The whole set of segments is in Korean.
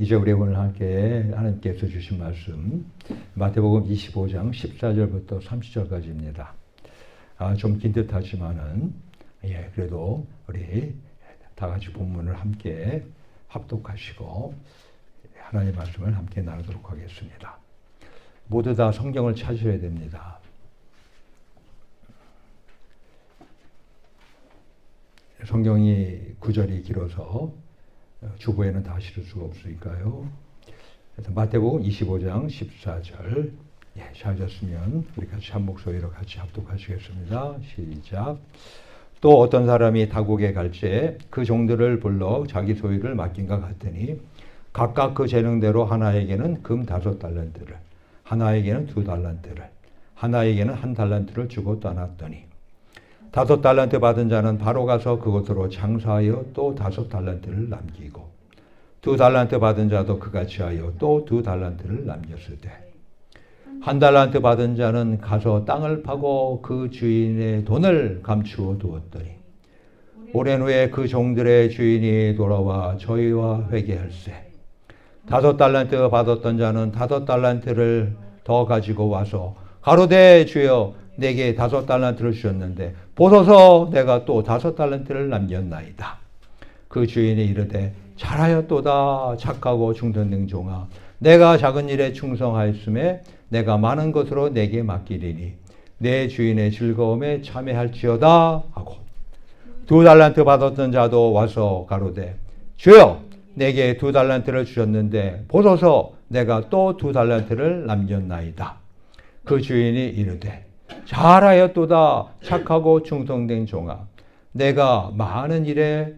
이제 우리 오늘 함께 하나님께서 주신 말씀 마태복음 25장 14절부터 30절까지입니다. 좀 긴 듯하지만은 그래도 우리 다 같이 본문을 함께 합독하시고 하나님의 말씀을 함께 나누도록 하겠습니다. 모두 다 성경을 찾으셔야 됩니다. 성경이 구절이 길어서 주보에는 다 실을 수가 없으니까요. 그래서 마태복음 25장 14절 찾았으면 우리 같이 한 목소리로 같이 합독하시겠습니다. 시작. 또 어떤 사람이 타국에 갈지 그 종들을 불러 자기 소유를 맡긴가 같더니 각각 그 재능대로 하나에게는 금 5달란트를, 하나에게는 2달란트를, 하나에게는 1달란트를 주고 떠났더니 5달란트 받은 자는 바로 가서 그곳으로 장사하여 또 5달란트를 남기고 2달란트 받은 자도 그같이 하여 또 2달란트를 남겼을 때 1달란트 받은 자는 가서 땅을 파고 그 주인의 돈을 감추어 두었더니 오랜 후에 그 종들의 주인이 돌아와 저희와 회개할세 5달란트 받았던 자는 5달란트를 더 가지고 와서 가로되 주여 내게 5달란트를 주셨는데 보소서 내가 또 5달란트를 남겼나이다. 그 주인이 이르되 잘하였도다 착하고 충성된 종아 내가 작은 일에 충성하였음에 내가 많은 것으로 내게 맡기리니 내 주인의 즐거움에 참여할지어다 하고 2달란트 받았던 자도 와서 가로되 주여 내게 2달란트를 주셨는데 보소서 내가 또 2달란트를 남겼나이다. 그 주인이 이르되 잘하였도다 착하고 충성된 종아 내가 많은 일에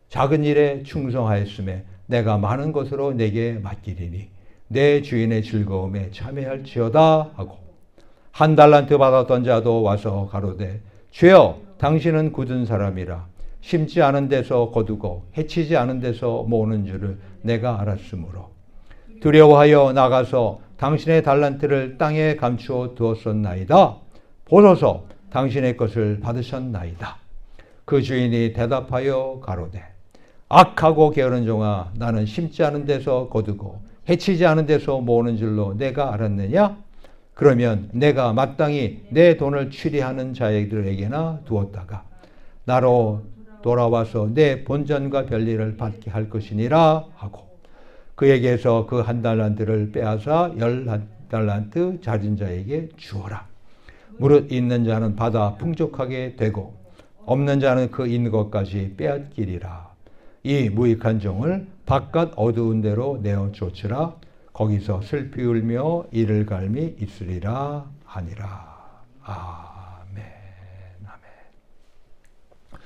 작은 일에 충성하였음에 내가 많은 것으로 내게 맡기리니 내 주인의 즐거움에 참여할지어다 하고 1달란트 받았던 자도 와서 가로되 주여 당신은 굳은 사람이라 심지 않은 데서 거두고 해치지 않은 데서 모으는 줄을 내가 알았으므로 두려워하여 나가서 당신의 달란트를 땅에 감추어 두었었나이다. 보소서 당신의 것을 받으셨나이다. 그 주인이 대답하여 가로되 악하고 게으른 종아 나는 심지 않은 데서 거두고 해치지 않은 데서 모으는 줄로 내가 알았느냐? 그러면 내가 마땅히 내 돈을 취리하는 자들에게나 두었다가 나로 돌아와서 내 본전과 별일을 받게 할 것이니라 하고 그에게서 그 1달란트를 빼앗아 10달란트 가진 자에게 주어라. 무릇 있는 자는 받아 풍족하게 되고 없는 자는 그 있는 것까지 빼앗기리라. 이 무익한 종을 바깥 어두운 데로 내어 쫓으라. 거기서 슬피 울며 이를 갈미 있으리라 하니라. 아멘. 아멘.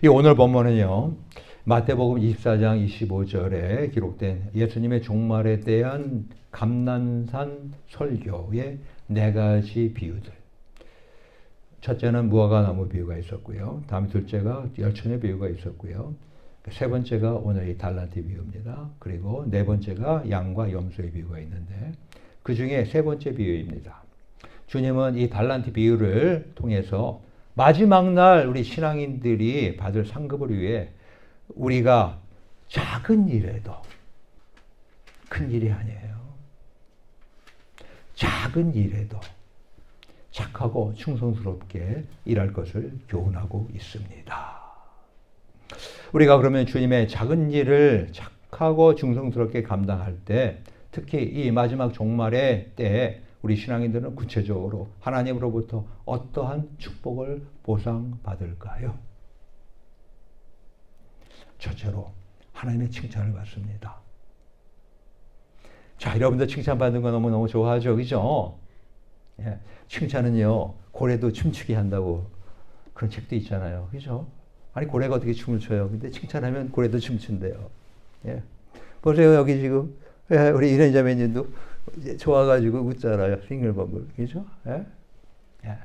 이 오늘 본문은요. 마태복음 24장 25절에 기록된 예수님의 종말에 대한 감난산 설교의 4가지 비유들. 첫째는 무화과나무 비유가 있었고요. 다음 둘째가 열천의 비유가 있었고요. 세 번째가 오늘 이 달란트 비유입니다. 그리고 네 번째가 양과 염소의 비유가 있는데 그 중에 세 번째 비유입니다. 주님은 이 달란트 비유를 통해서 마지막 날 우리 신앙인들이 받을 상급을 위해 우리가 작은 일에도 큰 일이 아니에요. 작은 일에도 착하고 충성스럽게 일할 것을 교훈하고 있습니다. 우리가 그러면 주님의 작은 일을 착하고 충성스럽게 감당할 때 특히 이 마지막 종말의 때에 우리 신앙인들은 구체적으로 하나님으로부터 어떠한 축복을 보상받을까요? 첫째로 하나님의 칭찬을 받습니다. 자, 여러분들 칭찬받는 거 너무너무 좋아하죠? 그죠? 예, 칭찬은요 고래도 춤추게 한다고 그런 책도 있잖아요. 그죠? 아니 고래가 어떻게 춤을 춰요? 근데 칭찬하면 고래도 춤춘대요. 예. 보세요 여기 지금 우리 이런 자매님도 좋아가지고 웃잖아요. 싱글벙글. 그죠? 예? 예.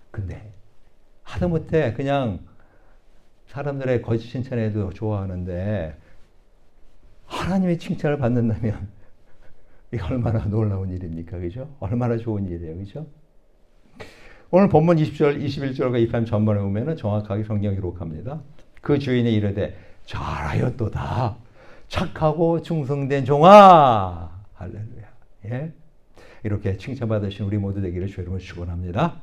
근데 하다못해 그냥 사람들의 거짓 칭찬에도 좋아하는데 하나님의 칭찬을 받는다면 이게 얼마나 놀라운 일입니까? 그죠? 얼마나 좋은 일이에요. 그죠? 오늘 본문 20절, 21절과 23 전반에 보면 정확하게 성경이 기록합니다. 그 주인이 이르되 잘하였도다. 착하고 충성된 종아. 할렐루야. 예? 이렇게 칭찬받으신 우리 모두 되기를 주 이름으로 축원합니다.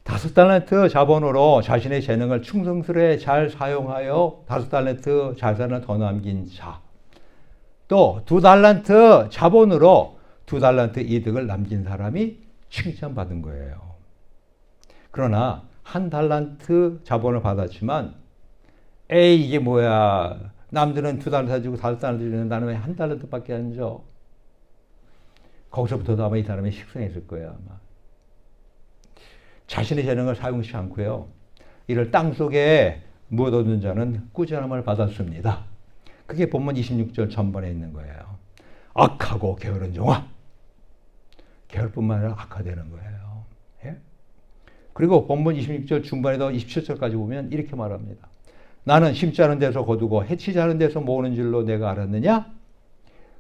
5달란트 자본으로 자신의 재능을 충성스레 잘 사용하여 5달란트 자산을 더 남긴 자. 또 2달란트 자본으로 2달란트 이득을 남긴 사람이 칭찬받은 거예요. 그러나 1달란트 자본을 받았지만 에이 이게 뭐야. 남들은 2달란트 주고 5달란트 주는 나는 왜 1달란트밖에 안 줘. 거기서부터도 아마 이 사람이 식상했을 거예요. 아마. 자신의 재능을 사용하지 않고요. 이를 땅속에 묻어둔 자는 꾸지람을 받았습니다. 그게 본문 26절 전반에 있는 거예요. 악하고 게으른 종아. 게을뿐만 아니라 악화되는 거예요. 예? 그리고 본문 26절 중반에도 27절까지 보면 이렇게 말합니다. 나는 심지 않은 데서 거두고 해치지 않은 데서 모으는 줄로 내가 알았느냐?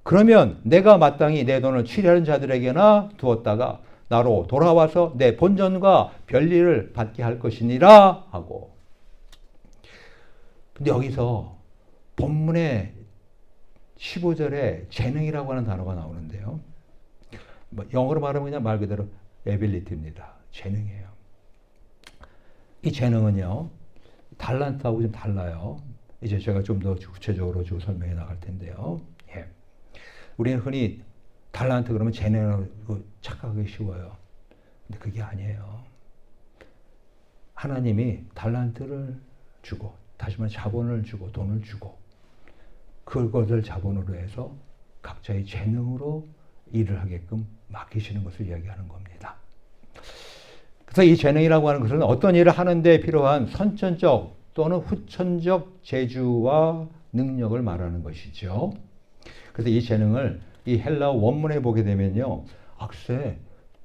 그러면 내가 마땅히 내 돈을 취리하는 자들에게나 두었다가 나로 돌아와서 내 본전과 별리를 받게 할 것이니라 하고. 근데 여기서 본문의 15절에 재능이라고 하는 단어가 나오는데요. 영어로 말하면 그냥 말 그대로 ability입니다. 재능이에요. 이 재능은요. 달란트하고 좀 달라요. 이제 제가 좀 더 구체적으로 설명해 나갈 텐데요. 예. 우리는 흔히 달란트 그러면 재능으로 착각하기 쉬워요. 근데 그게 아니에요. 하나님이 달란트를 주고 다시 말해 자본을 주고 돈을 주고 그것을 자본으로 해서 각자의 재능으로 일을 하게끔 맡기시는 것을 이야기하는 겁니다. 그래서 이 재능이라고 하는 것은 어떤 일을 하는 데 필요한 선천적 또는 후천적 재주와 능력을 말하는 것이죠. 그래서 이 재능을 이 헬라어 원문에 보게 되면요. 글쎄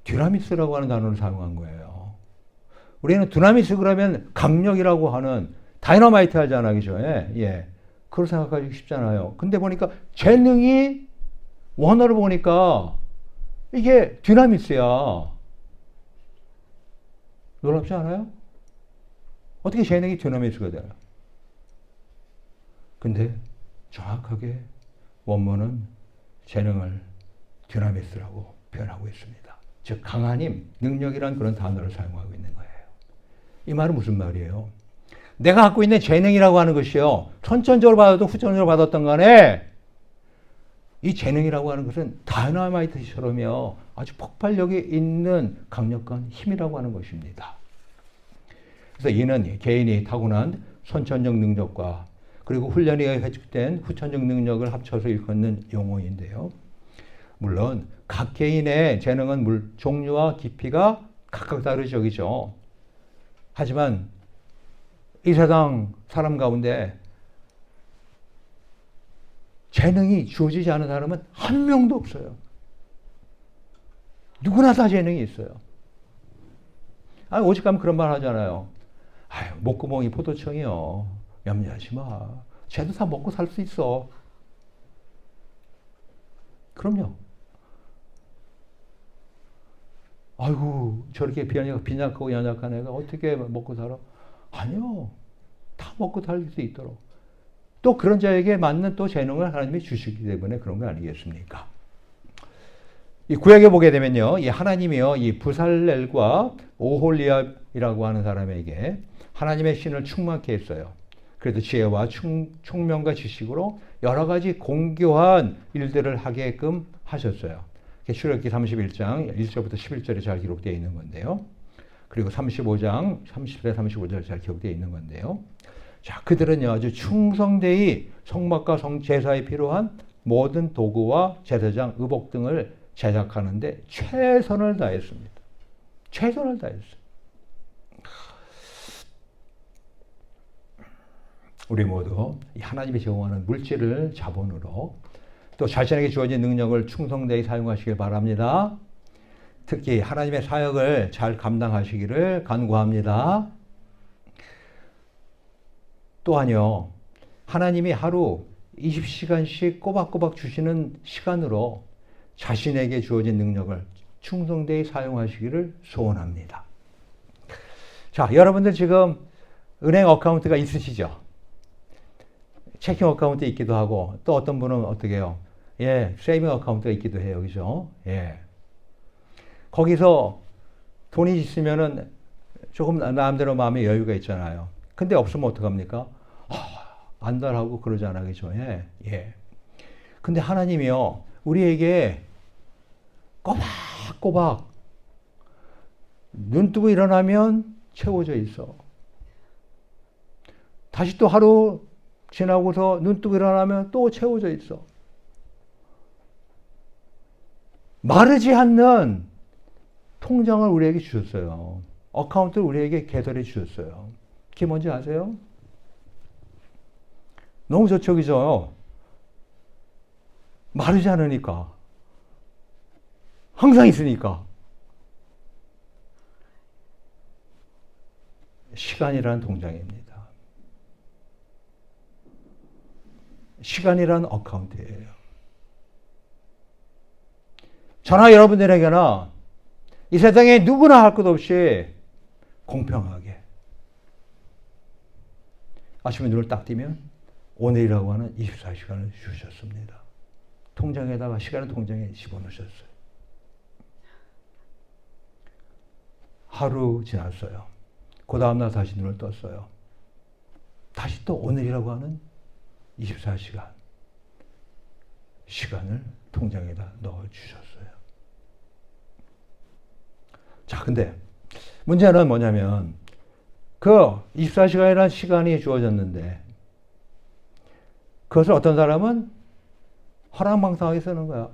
듀나미스라고 하는 단어를 사용한 거예요. 우리는 듀나미스 그러면 강력이라고 하는 다이너마이트 하잖아요. 그죠? 예. 그걸 생각하기 쉽잖아요. 근데 보니까 재능이 원어를 보니까 이게 듀나미스야. 놀랍지 않아요? 어떻게 재능이 듀나미스가 돼요? 근데 정확하게 원문은 재능을 듀나미스라고 표현하고 있습니다. 즉 강한 힘, 능력이란 그런 단어를 사용하고 있는 거예요. 이 말은 무슨 말이에요? 내가 갖고 있는 재능이라고 하는 것이요. 선천적으로 받아도 후천적으로 받았던 간에 이 재능이라고 하는 것은 다이너마이트처럼요. 아주 폭발력이 있는 강력한 힘이라고 하는 것입니다. 그래서 이는 개인이 타고난 선천적 능력과 그리고 훈련에 의해 회축된 후천적 능력을 합쳐서 일컫는 용어인데요. 물론 각 개인의 재능은 종류와 깊이가 각각 다르죠. 하지만 이 세상 사람 가운데 재능이 주어지지 않은 사람은 한 명도 없어요. 누구나 다 재능이 있어요. 오직 가면 그런 말 하잖아요. 목구멍이 포도청이요. 염려하지 마. 쟤도 다 먹고 살 수 있어. 그럼요. 아이고 저렇게 빈약하고 연약한 애가 어떻게 먹고 살아? 아니요. 다 먹고 살 수 있도록. 또 그런 자에게 맞는 또 재능을 하나님이 주시기 때문에 그런 거 아니겠습니까? 이 구약에 보게 되면요. 이 하나님이요. 이 부살렐과 오홀리압이라고 하는 사람에게 하나님의 신을 충만케 했어요. 그래도 지혜와 총명과 지식으로 여러 가지 공교한 일들을 하게끔 하셨어요. 출애굽기 31장 1절부터 11절에 잘 기록되어 있는 건데요. 그리고 35장 30절 35절 잘 기록되어 있는 건데요. 자, 그들은요 아주 충성되이 성막과 제사에 필요한 모든 도구와 제사장, 의복 등을 제작하는데 최선을 다했습니다. 최선을 다했어요. 우리 모두 하나님이 제공하는 물질을 자본으로 또 자신에게 주어진 능력을 충성되이 사용하시길 바랍니다. 특히 하나님의 사역을 잘 감당하시기를 간구합니다. 또한요, 하나님이 하루 20시간씩 꼬박꼬박 주시는 시간으로 자신에게 주어진 능력을 충성되이 사용하시기를 소원합니다. 자, 여러분들 지금 은행 어카운트가 있으시죠? 체킹 어카운트 있기도 하고 또 어떤 분은 어떻게 해요? 예, 세이빙 어카운트가 있기도 해요. 그죠? 예. 거기서 돈이 있으면은 조금 나름대로 마음의 여유가 있잖아요. 근데 없으면 어떡합니까? 안달하고 그러잖아요. 그죠? 예. 예. 근데 하나님이요. 우리에게 꼬박꼬박 눈 뜨고 일어나면 채워져 있어. 다시 또 하루 지나고서 눈 뜨고 일어나면 또 채워져 있어. 마르지 않는 통장을 우리에게 주셨어요. 어카운트를 우리에게 개설해 주셨어요. 그게 뭔지 아세요? 너무 좋죠, 그죠? 마르지 않으니까. 항상 있으니까. 시간이라는 통장입니다. 시간이라는 어카운트예요. 저나 여러분들에게나 이 세상에 누구나 할 것 없이 공평하게 아침에 눈을 딱 뜨면 오늘이라고 하는 24시간을 주셨습니다. 통장에다가 시간을 통장에 집어넣으셨어요. 하루 지났어요. 그 다음날 다시 눈을 떴어요. 다시 또 오늘이라고 하는 24시간 시간을 통장에다 넣어주셨어요. 자, 근데 문제는 뭐냐면 그 24시간이라는 시간이 주어졌는데 그것을 어떤 사람은 허랑방탕하게 쓰는 거야.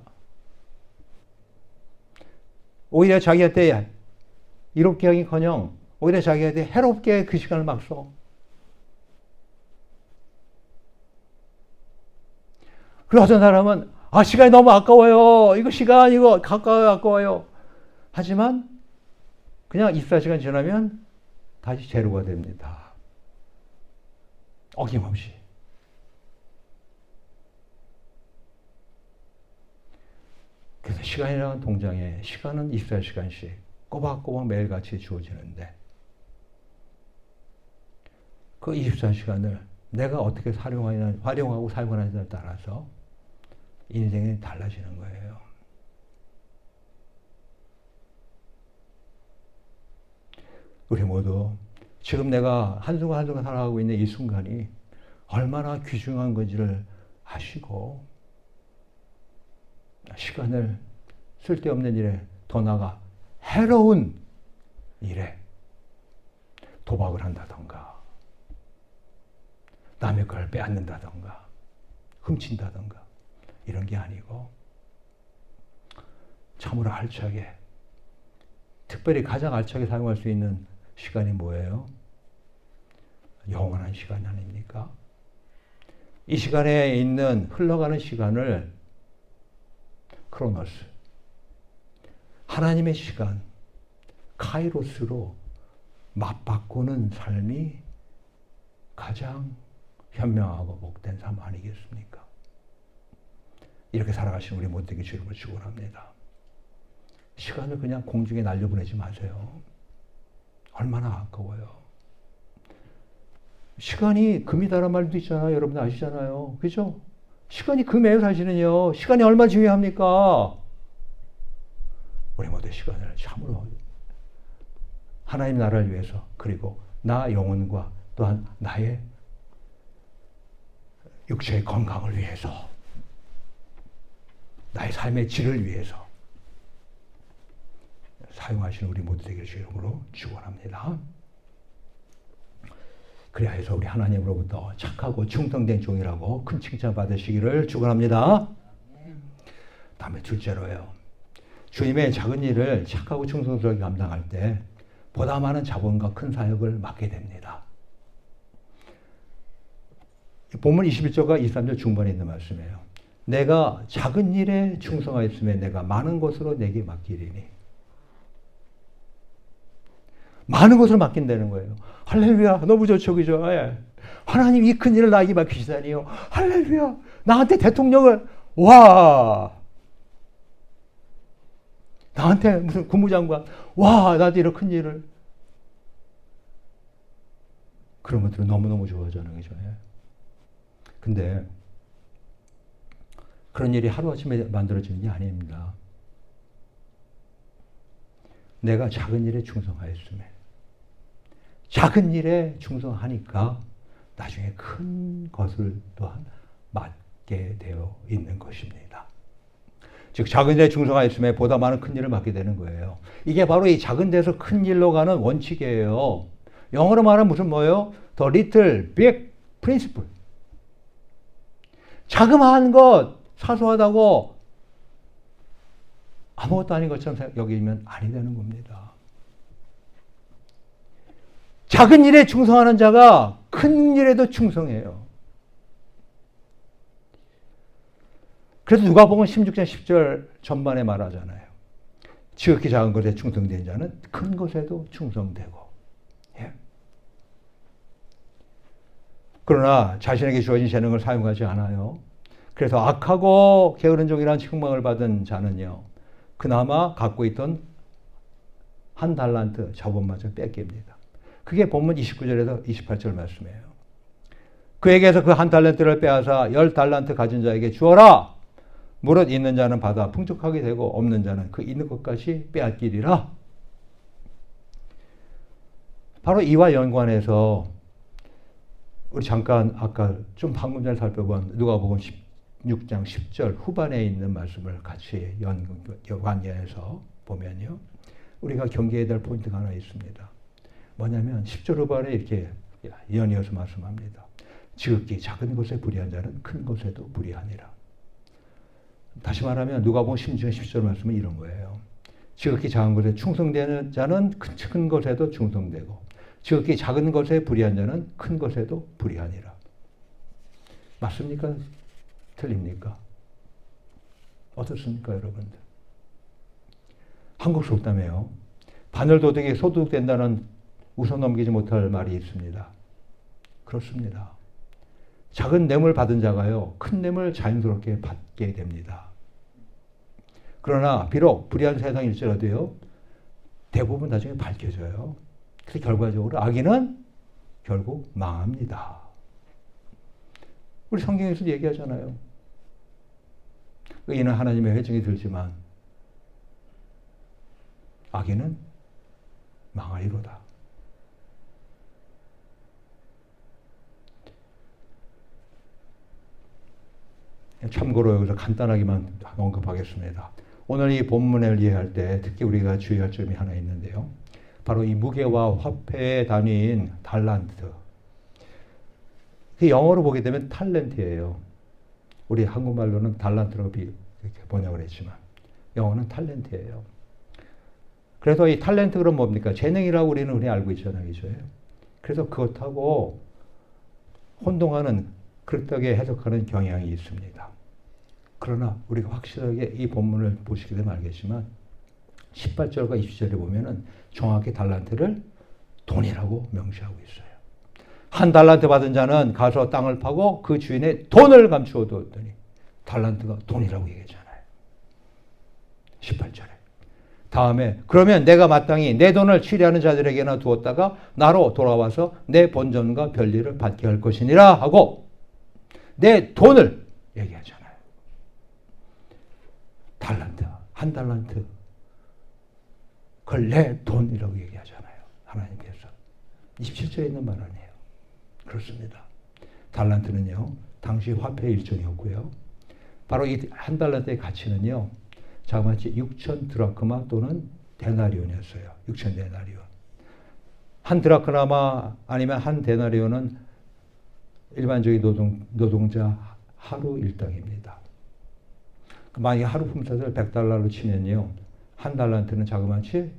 오히려 자기한테 이롭게 하기커녕 오히려 자기한테 해롭게 그 시간을 막 써. 그리고 어떤 사람은 시간이 너무 아까워요. 이거 시간 이거 아까워요. 하지만 그냥 24시간 지나면 다시 제로가 됩니다. 어김없이. 그래서 시간이라는 통장에 시간은 24시간씩 꼬박꼬박 매일같이 주어지는데 그 24시간을 내가 어떻게 활용하고 살고 하느냐에 따라서 인생이 달라지는 거예요. 우리 모두 지금 내가 한순간 한순간 살아가고 있는 이 순간이 얼마나 귀중한 건지를 아시고 시간을 쓸데없는 일에 더 나아가 해로운 일에 도박을 한다던가 남의 걸 빼앗는다던가 훔친다던가 이런 게 아니고 참으로 알차게 특별히 가장 알차게 사용할 수 있는 시간이 뭐예요? 영원한 시간 아닙니까? 이 시간에 있는 흘러가는 시간을 크로노스 하나님의 시간 카이로스로 맞바꾸는 삶이 가장 현명하고 복된 삶 아니겠습니까? 이렇게 살아가신 우리 모두에게 주님을 축원합니다. 시간을 그냥 공중에 날려보내지 마세요. 얼마나 아까워요. 시간이 금이다란 말도 있잖아요. 여러분 아시잖아요. 그죠? 시간이 금이에요. 사실은요. 시간이 얼마나 중요합니까? 우리 모두 시간을 참으로 하나님 나라를 위해서 그리고 나 영혼과 또한 나의 육체의 건강을 위해서 나의 삶의 질을 위해서 사용하시는 우리 모두 되길 주 이름으로 축원합니다. 그래야 해서 우리 하나님으로부터 착하고 충성된 종이라고 큰 칭찬 받으시기를 축원합니다. 다음에 둘째로요. 주님의 작은 일을 착하고 충성스럽게 감당할 때 보다 많은 자본과 큰 사역을 맡게 됩니다. 본문 21절과 23절 중반에 있는 말씀이에요. 내가 작은 일에 충성하였으면 내가 많은 것으로 내게 맡기리니. 많은 것을 맡긴다는 거예요. 할렐루야. 너무 좋죠. 그죠? 예. 하나님 이 큰 일을 나에게 맡기시다니요. 할렐루야. 나한테 대통령을 나한테 무슨 국무장관 나한테 이런 큰 일을 그런 것들은 너무너무 좋아하잖아요. 그죠? 예. 근데 그런 일이 하루아침에 만들어지는 게 아닙니다. 내가 작은 일에 충성하였음에 작은 일에 충성하니까 나중에 큰 것을 또한 맡게 되어 있는 것입니다. 즉 작은 일에 충성하였음에 보다 많은 큰 일을 맡게 되는 거예요. 이게 바로 이 작은 데서 큰 일로 가는 원칙이에요. 영어로 말하면 무슨 뭐예요? The little big principle. 자그마한 것, 사소하다고 아무것도 아닌 것처럼 여기면 아니 되는 겁니다. 작은 일에 충성하는 자가 큰 일에도 충성해요. 그래서 누가복음 16장 10절 전반에 말하잖아요. 지극히 작은 것에 충성된 자는 큰 것에도 충성되고. 예. 그러나 자신에게 주어진 재능을 사용하지 않아요. 그래서 악하고 게으른 종이라는 책망을 받은 자는요. 그나마 갖고 있던 한 달란트 저번마저 뺏깁니다. 그게 본문 29절에서 28절 말씀이에요. 그에게서 그 한 달란트를 빼앗아 10달란트 가진 자에게 주어라. 무릇 있는 자는 받아 풍족하게 되고 없는 자는 그 있는 것까지 빼앗기리라. 바로 이와 연관해서 우리 잠깐 아까 좀 방금 전에 살펴본 누가복음 16장 10절 후반에 있는 말씀을 같이 연관해서 보면요. 우리가 경계해야 될 포인트가 하나 있습니다. 뭐냐면 10절 후반에 이렇게 연이어서 말씀합니다. 지극히 작은 것에 불의한 자는 큰 것에도 불의하니라. 다시 말하면 누가복음 16장 10절 말씀은 이런 거예요. 지극히 작은 것에 충성되는 자는 큰 것에도 충성되고 지극히 작은 것에 불의한 자는 큰 것에도 불의하니라. 맞습니까? 틀립니까? 어떻습니까, 여러분들? 한국 속담에요. 바늘 도둑이 소독된다는 웃어 넘기지 못할 말이 있습니다. 그렇습니다. 작은 뇌물 받은 자가요, 큰 뇌물 자연스럽게 받게 됩니다. 그러나 비록 불의한 세상일지라도요, 대부분 나중에 밝혀져요. 그래서 결과적으로 악인은 결국 망합니다. 우리 성경에서 얘기하잖아요. 의인은 하나님의 회중이 들지만 악인은 망하리로다. 참고로 여기서 간단하게만 언급하겠습니다. 오늘 이 본문을 이해할 때 특히 우리가 주의할 점이 하나 있는데요. 바로 이 무게와 화폐의 단위인 달란트. 그 영어로 보게 되면 탤런트예요. 우리 한국말로는 달란트라고 이렇게 번역을 했지만 영어는 탤런트예요. 그래서 이 탤런트 그럼 뭡니까? 재능이라고 우리는 흔히 알고 있잖아요. 그죠? 그래서 그것하고 혼동하는 그렇게 해석하는 경향이 있습니다. 그러나 우리가 확실하게 이 본문을 보시게 되면 알겠지만 18절과 20절에 보면은 정확히 달란트를 돈이라고 명시하고 있어요. 한 달란트 받은 자는 가서 땅을 파고 그 주인의 돈을 감추어 두었더니 달란트가 돈이라고 얘기하잖아요. 18절에. 다음에 그러면 내가 마땅히 내 돈을 취리하는 자들에게나 두었다가 나로 돌아와서 내 본전과 별리를 받게 할 것이니라 하고 내 돈을 얘기하잖아요. 달란트, 한 달란트. 그걸 내 돈이라고 얘기하잖아요. 하나님께서. 27절에 있는 말 아니에요. 그렇습니다. 달란트는요, 당시 화폐 일종이었고요. 바로 이 한 달란트의 가치는요, 자그마치 6천 드라크마 또는 데나리온이었어요. 6천 데나리온. 한 드라크마 아니면 한 데나리온은 일반적인 노동자 하루 일당입니다. 만약에 하루 품삯을 100달러로 치면요, 한 달란트는 자그마치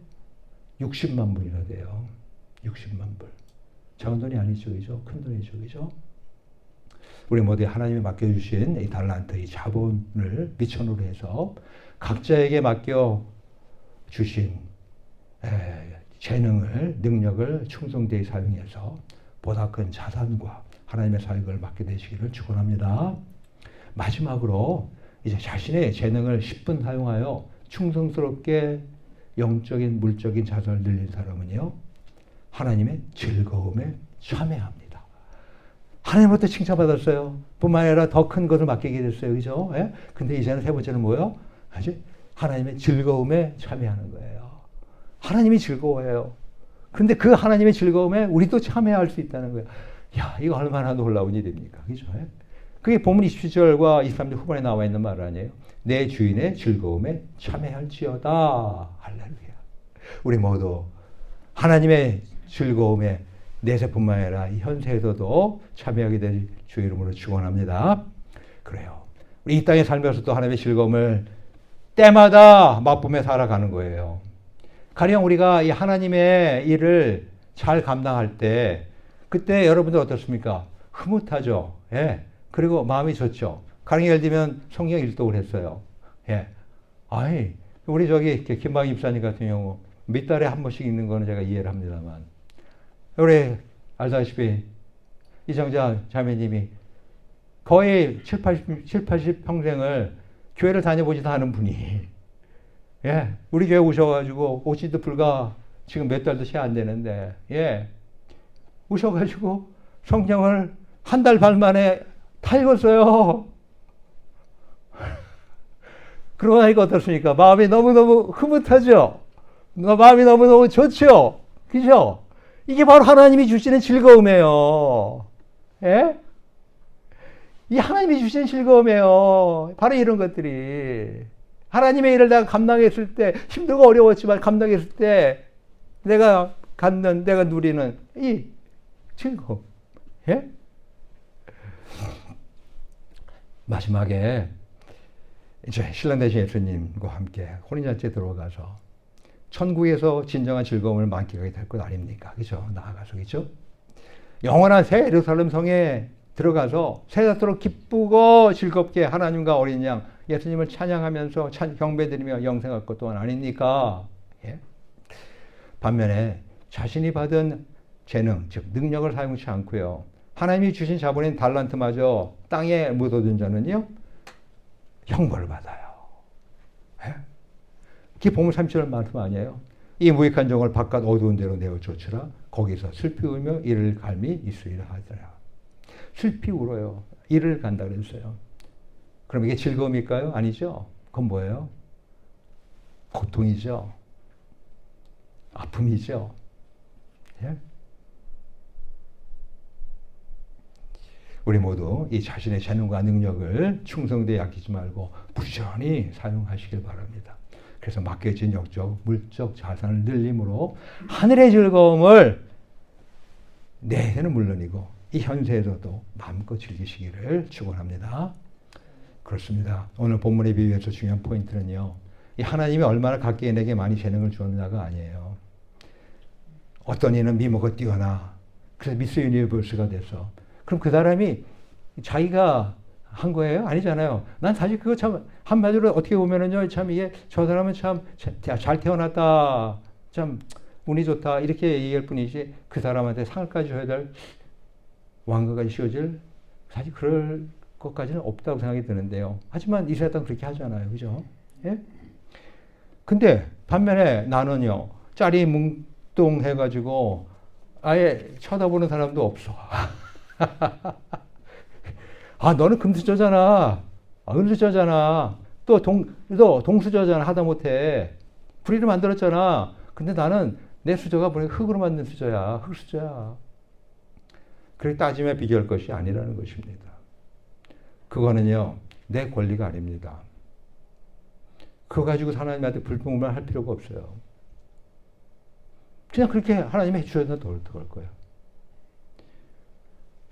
60만 불이나 돼요. 60만 불. 작은 돈이 아니죠, 그죠? 큰 돈이죠, 그죠? 우리 모두 하나님이 맡겨주신 이 달란트, 이 자본을 미천으로 해서 각자에게 맡겨주신 재능을, 능력을 충성되이 사용해서 보다 큰 자산과 하나님의 사역을 맡게 되시기를 축원합니다. 마지막으로 이제 자신의 재능을 10분 사용하여 충성스럽게 영적인, 물적인 자산을 늘린 사람은요, 하나님의 즐거움에 참여합니다. 하나님으로부터 칭찬받았어요. 뿐만 아니라 더 큰 것을 맡기게 됐어요. 그죠? 예? 근데 이제는 세 번째는 뭐예요? 아직 하나님의 즐거움에 참여하는 거예요. 하나님이 즐거워해요. 근데 그 하나님의 즐거움에 우리도 참여할 수 있다는 거예요. 야, 이거 얼마나 놀라운 일입니까? 그죠? 예? 그게 본문 27절과 23절 후반에 나와 있는 말 아니에요? 내 주인의 즐거움에 참여할지어다. 할렐루야. 우리 모두 하나님의 즐거움에 내세뿐만 아니라 현세에서도 참여하게 될 주 이름으로 축원합니다. 그래요. 우리 이 땅에 살면서도 하나님의 즐거움을 때마다 맛보며 살아가는 거예요. 가령 우리가 이 하나님의 일을 잘 감당할 때 그때 여러분들 어떻습니까? 흐뭇하죠. 예. 그리고 마음이 좋죠. 가령 예를 들면 성경 일독을 했어요. 예. 아이, 우리 저기 김방희 집사님 같은 경우 몇 달에 한 번씩 읽는 거는 제가 이해를 합니다만 우리 알다시피 이정자 자매님이 거의 70 평생을 교회를 다녀보지도 않은 분이 예, 우리 교회 오셔가지고 오지도 불과 지금 몇 달도 채 안 되는데 예, 오셔가지고 성경을 한 달 반 만에 다 읽었어요. 그러고 나니까 어떻습니까? 마음이 너무너무 흐뭇하죠? 마음이 너무너무 좋죠? 그죠? 이게 바로 하나님이 주시는 즐거움이에요. 예? 이 하나님이 주시는 즐거움이에요. 바로 이런 것들이. 하나님의 일을 내가 감당했을 때, 힘들고 어려웠지만 감당했을 때, 내가 갖는, 내가 누리는 이 즐거움. 예? 마지막에, 이제 신랑 되신 예수님과 함께 혼인잔치에 들어가서 천국에서 진정한 즐거움을 만끽하게 될 것 아닙니까? 그죠? 나아가서, 그죠? 영원한 새 예루살렘 성에 들어가서 새삼스럽게 기쁘고 즐겁게 하나님과 어린 양 예수님을 찬양하면서 경배드리며 영생할 것 또한 아닙니까? 예? 반면에 자신이 받은 재능, 즉 능력을 사용치 않고요. 하나님이 주신 자본인 달란트마저 땅에 묻어둔 자는요. 형벌을 받아요. 예? 그게 본문 30절 말씀 아니에요? 이 무익한 종을 바깥 어두운 데로 내어 쫓으라. 거기서 슬피 울며 이를 갈미 있으리라 하더라. 슬피 울어요. 이를 간다 그랬어요. 그럼 이게 즐거움일까요? 아니죠. 그건 뭐예요? 고통이죠. 아픔이죠. 예? 우리 모두 이 자신의 재능과 능력을 충성되이 아끼지 말고 부지런히 사용하시길 바랍니다. 그래서 맡겨진 영적, 물적 자산을 늘림으로 하늘의 즐거움을 내세는 물론이고 이 현세에서도 마음껏 즐기시기를 축원합니다. 그렇습니다. 오늘 본문의 비유에서 중요한 포인트는요. 이 하나님이 얼마나 각기 내게 많이 재능을 주었느냐가 아니에요. 어떤 이는 미모가 뛰어나 그래서 미스 유니버스가 돼서 그럼 그 사람이 자기가 한 거예요? 아니잖아요. 난 사실 그거 참 한마디로 어떻게 보면은요, 참 이게 저 사람은 참 잘 태어났다, 참 운이 좋다 이렇게 얘기할 뿐이지 그 사람한테 상을까지 줘야 될 왕가가 씌워질 사실 그럴 것까지는 없다고 생각이 드는데요. 하지만 이 세상 그렇게 하잖아요, 그죠? 예? 근데 반면에 나는요, 짜리뭉뚱해가지고 아예 쳐다보는 사람도 없어. 아, 너는 금수저잖아. 은수저잖아. 또 동수저잖아. 하다못해. 부리를 만들었잖아. 근데 나는 내 수저가 보니까 흙으로 만든 수저야. 흙수저야. 그렇게 따지며 비교할 것이 아니라는 것입니다. 그거는요, 내 권리가 아닙니다. 그거 가지고 하나님한테 불평만 할 필요가 없어요. 그냥 그렇게 하나님이 해주셔야 더 옳을 거예요.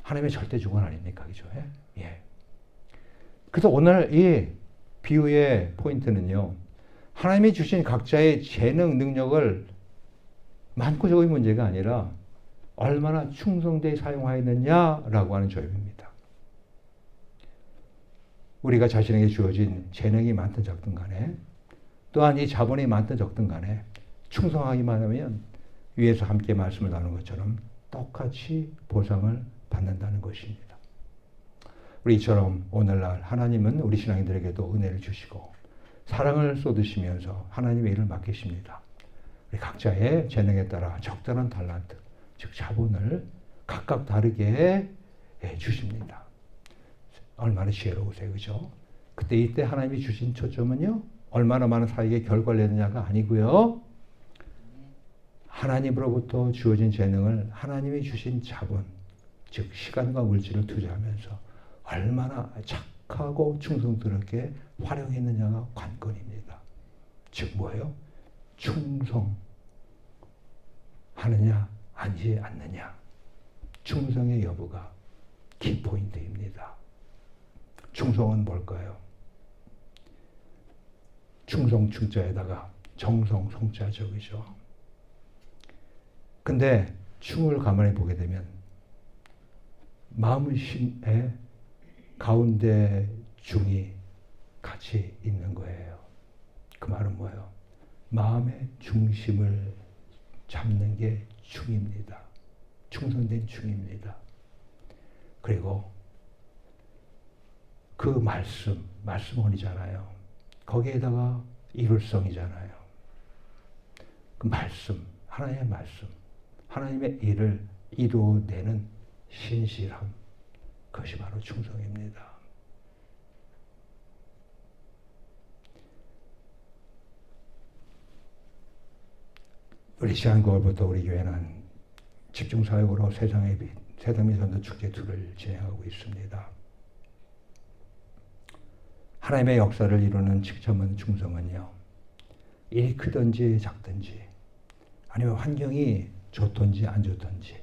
하나님의 절대 주권 아닙니까? 그죠? 예. 그래서 오늘 이 비유의 포인트는요, 하나님이 주신 각자의 재능, 능력을 많고 적의 문제가 아니라 얼마나 충성되이 사용하였느냐라고 하는 점입니다. 우리가 자신에게 주어진 재능이 많든 적든 간에 또한 이 자본이 많든 적든 간에 충성하기만 하면 위에서 함께 말씀을 나눈 것처럼 똑같이 보상을 받는다는 것입니다. 우리처럼 오늘날 하나님은 우리 신앙인들에게도 은혜를 주시고 사랑을 쏟으시면서 하나님의 일을 맡기십니다. 우리 각자의 재능에 따라 적절한 달란트, 즉 자본을 각각 다르게 주십니다. 얼마나 지혜로우세요, 그죠? 그때 이때 하나님이 주신 초점은요, 얼마나 많은 사역에 결과를 내느냐가 아니고요, 하나님으로부터 주어진 재능을 하나님이 주신 자본, 즉 시간과 물질을 투자하면서 얼마나 착하고 충성스럽게 활용했느냐가 관건입니다. 즉 뭐예요? 충성하느냐 아니지 않느냐, 충성의 여부가 키포인트입니다. 충성은 뭘까요? 충성 충자에다가 정성 성자죠, 그죠? 근데 충을 가만히 보게 되면 마음심의 가운데 중이 같이 있는 거예요. 그 말은 뭐예요? 마음의 중심을 잡는 게 충입니다. 충성된 충입니다. 그리고 그 말씀원이잖아요. 거기에다가 이룰성이잖아요. 그 말씀, 하나님의 말씀, 하나님의 일을 이루어내는 신실함, 그것이 바로 충성입니다. 우리 시한국월부터 우리 교회는 집중사역으로 세상의 빛, 세상미전도 축제 2를 진행하고 있습니다. 하나님의 역사를 이루는 직접한 충성은요, 일이 크든지 작든지, 아니면 환경이 좋든지 안 좋든지,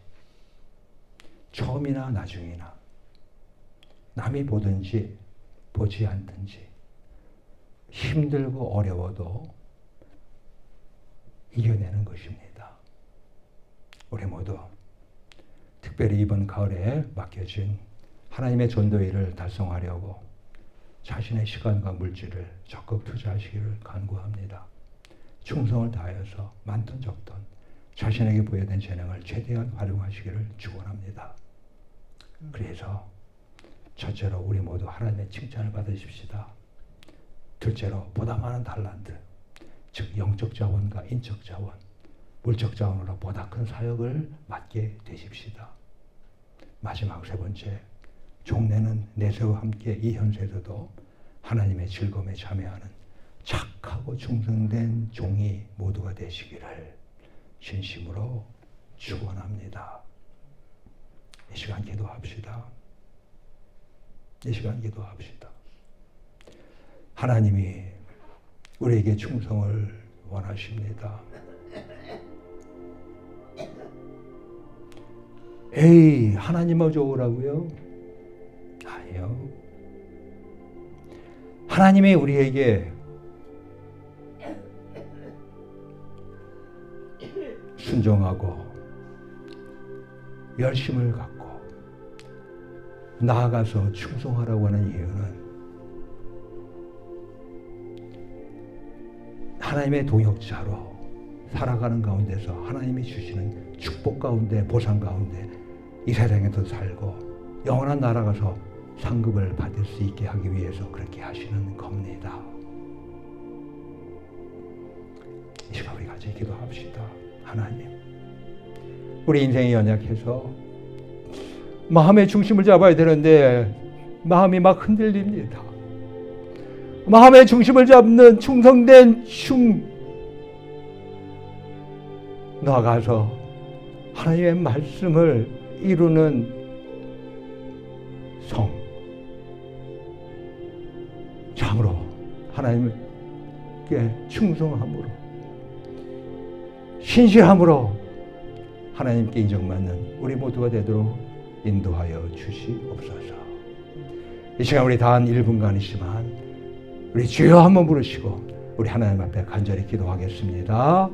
처음이나 나중이나, 남이 보든지 보지 않든지, 힘들고 어려워도 이겨내는 것입니다. 우리 모두 특별히 이번 가을에 맡겨진 하나님의 전도 일을 달성하려고 자신의 시간과 물질을 적극 투자하시기를 간구합니다. 충성을 다하여서 많든 적든 자신에게 부여된 재능을 최대한 활용하시기를 축원합니다. 그래서 첫째로 우리 모두 하나님의 칭찬을 받으십시다. 둘째로 보다 많은 달란트, 즉 영적 자원과 인적 자원, 물적 자원으로 보다 큰 사역을 맡게 되십시다. 마지막 세 번째, 종래는 내세와 함께 이 현세에서도 하나님의 즐거움에 참여하는 착하고 충성된 종이 모두가 되시기를 진심으로 축원합니다. 이 시간 기도합시다. 이 시간 기도합시다. 하나님이 우리에게 충성을 원하십니다. 에이, 하나님을 좋으라고요? 아니요. 하나님이 우리에게 순종하고 열심을 갖고 나아가서 충성하라고 하는 이유는 하나님의 동역자로 살아가는 가운데서 하나님이 주시는 축복 가운데, 보상 가운데 이 세상에도 살고 영원한 나라 가서 상급을 받을 수 있게 하기 위해서 그렇게 하시는 겁니다. 이 시간 우리 같이 기도합시다. 하나님, 우리 인생이 연약해서 마음의 중심을 잡아야 되는데 마음이 막 흔들립니다. 마음의 중심을 잡는 충성된 나아가서 하나님의 말씀을 이루는 성, 참으로 하나님께 충성함으로 신실함으로 하나님께 인정받는 우리 모두가 되도록 인도하여 주시옵소서. 이 시간 우리 단 1분간이지만 우리 주여 한번 부르시고 우리 하나님 앞에 간절히 기도하겠습니다.